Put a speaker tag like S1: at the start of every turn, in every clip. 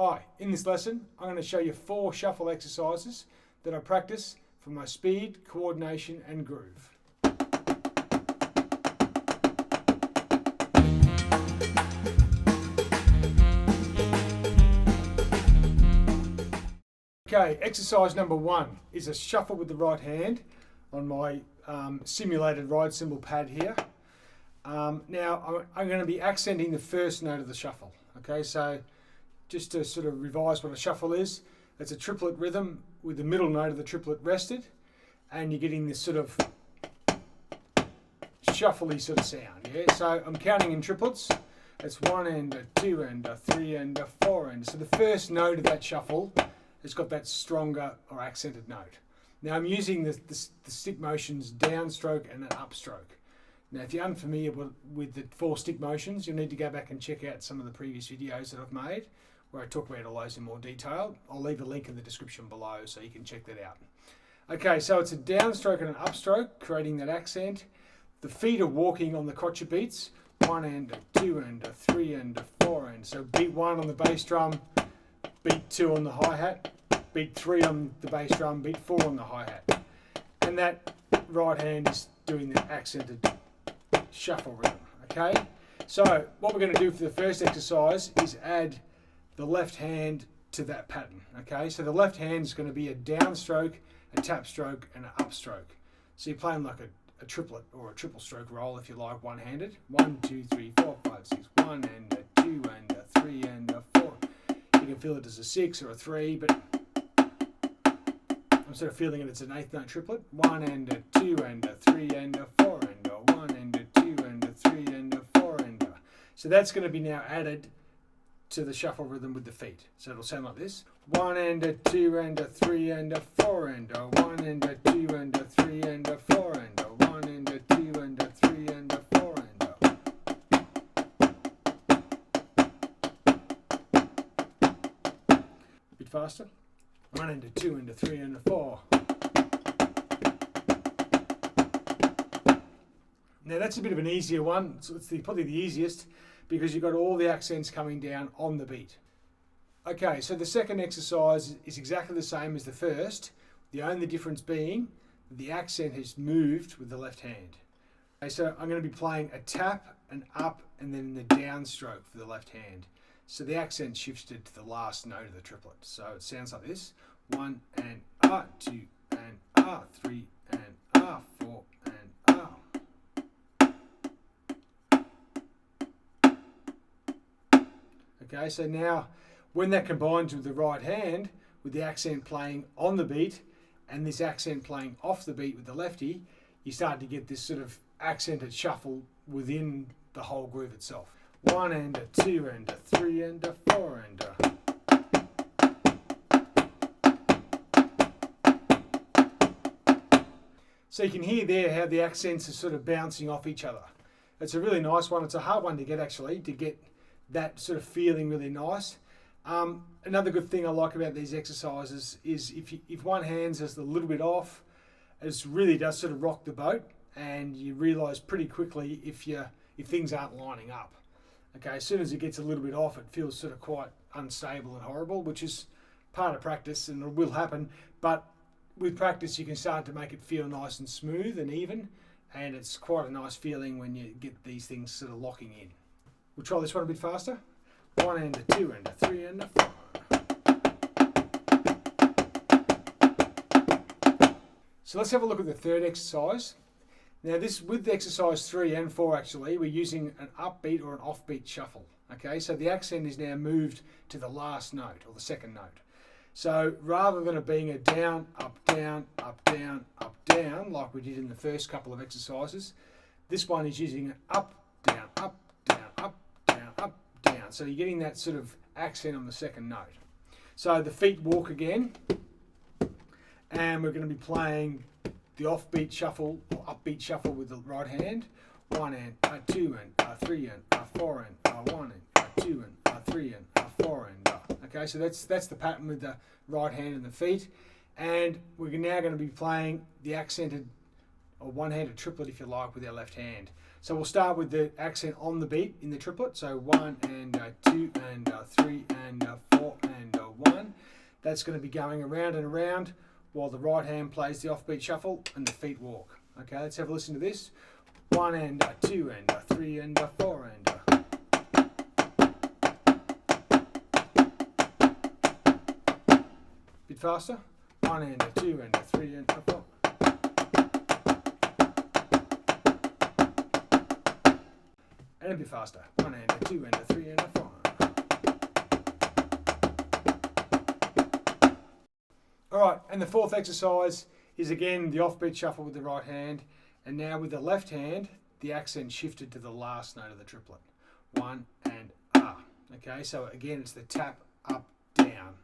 S1: Hi, in this lesson I'm going to show you 4 shuffle exercises that I practice for my speed, coordination and groove. Okay, exercise number 1 is a shuffle with the right hand on my simulated ride cymbal pad here. Now I'm going to be accenting the first note of the shuffle. Okay, so just to sort of revise what a shuffle is, it's a triplet rhythm with the middle note of the triplet rested, and you're getting this sort of shuffly sort of sound. Yeah, so I'm counting in triplets. It's 1 and a 2 and a 3 and a 4 and so the first note of that shuffle has got that stronger or accented note. Now I'm using the stick motions downstroke and an upstroke. Now if you're unfamiliar with the 4 stick motions, you'll need to go back and check out some of the previous videos that I've made where I talk about all those in more detail. I'll leave a link in the description below so you can check that out. Okay, so it's a downstroke and an upstroke, creating that accent. The feet are walking on the crotchet beats, 1 and a 2 and a 3 and a 4 and so beat 1 on the bass drum, beat 2 on the hi-hat, beat 3 on the bass drum, beat 4 on the hi-hat. And that right hand is doing the accented shuffle rhythm, okay? So what we're going to do for the first exercise is add the left hand to that pattern, okay? So the left hand is going to be a downstroke, a tap stroke and an upstroke. So you're playing like a triplet or a triple stroke roll if you like, one-handed. 1, 2, 3, 4, 5, 6, 1 and a 2 and a 3 and a 4. You can feel it as a 6 or a 3, but I'm sort of feeling it as an 8th note triplet. 1 and a 2 and a 3 and a 4 and a 1 and a 2 and a 3 and a 4 and a. So that's going to be now added to the shuffle rhythm with the feet. So it'll sound like this. 1 and a 2 and a 3 and a 4 and a 1 and a 2 and a 3 and a 4 and a 1 and a 2 and a 3 and a 4 and a. A bit faster. 1 and a 2 and a 3 and a 4. Now that's a bit of an easier one. So it's probably the easiest because you've got all the accents coming down on the beat. Okay, so the second exercise is exactly the same as the first. The only difference being the accent has moved with the left hand. Okay, so I'm going to be playing a tap, an up, and then the downstroke for the left hand. So the accent shifted to the last note of the triplet. So it sounds like this. 1 and ah, 2 and ah, 3 and ah, 4 and ah. Okay, so now when that combines with the right hand, with the accent playing on the beat and this accent playing off the beat with the lefty, you start to get this sort of accented shuffle within the whole groove itself. 1 and a 2 and a 3 and a 4 and a. So you can hear there how the accents are sort of bouncing off each other. It's a really nice one. It's a hard one to get actually, to get that sort of feeling really nice. Another good thing I like about these exercises is if one hand's just a little bit off, it really does sort of rock the boat, and you realise pretty quickly if things aren't lining up. Okay, as soon as it gets a little bit off, it feels sort of quite unstable and horrible, which is part of practice and it will happen. But with practice, you can start to make it feel nice and smooth and even, and it's quite a nice feeling when you get these things sort of locking in. We'll try this one a bit faster. 1 and a 2 and a 3 and a 4. So let's have a look at the third exercise. Now this, with exercise 3 and 4 actually, we're using an upbeat or an offbeat shuffle. Okay, so the accent is now moved to the last note or the second note. So rather than it being a down, up, down, up, down, up, down, like we did in the first couple of exercises, this one is using an up, down, up, down, up, down, up, down. So you're getting that sort of accent on the second note. So the feet walk again, and we're going to be playing the offbeat shuffle or upbeat shuffle with the right hand. 1 and a 2 and a 3 and a 4 and a 1 and a 2 and a 3 and a 4 and a. Okay, so that's the pattern with the right hand and the feet, and we're now going to be playing the accented or one-handed triplet if you like with our left hand. So we'll start with the accent on the beat in the triplet. So 1 and a 2 and a 3 and a 4 and That's going to be going around and around while the right hand plays the offbeat shuffle and the feet walk. Okay, let's have a listen to this. 1 and a 2 and a 3 and a 4 and a. Bit faster. 1 and a 2 and a 3 and a 4. And a bit faster. 1 and a 2 and a 3 and a 4. Alright, and the fourth exercise is again the offbeat shuffle with the right hand, and now with the left hand, the accent shifted to the last note of the triplet. 1 and ah. Okay, so again it's the tap, up, down.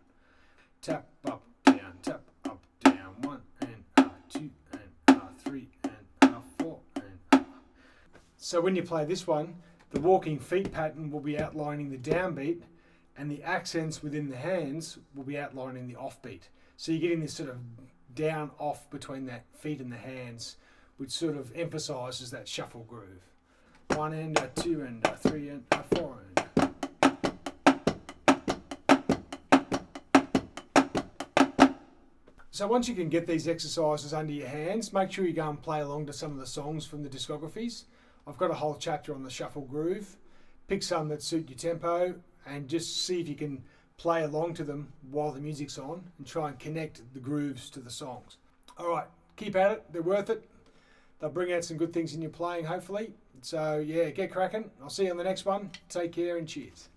S1: Tap, up, down, tap, up, down. 1 and ah, 2 and ah, 3 and ah, 4 and ah. So when you play this one, the walking feet pattern will be outlining the downbeat, and the accents within the hands will be outlining the offbeat. So you're getting this sort of down off between the feet and the hands, which sort of emphasises that shuffle groove. 1 and a 2 and a 3 and a 4 and. So once you can get these exercises under your hands, make sure you go and play along to some of the songs from the discographies. I've got a whole chapter on the shuffle groove. Pick some that suit your tempo and just see if you can play along to them while the music's on and try and connect the grooves to the songs. All right, keep at it. They're worth it. They'll bring out some good things in your playing, hopefully. So yeah, get cracking. I'll see you on the next one. Take care and cheers.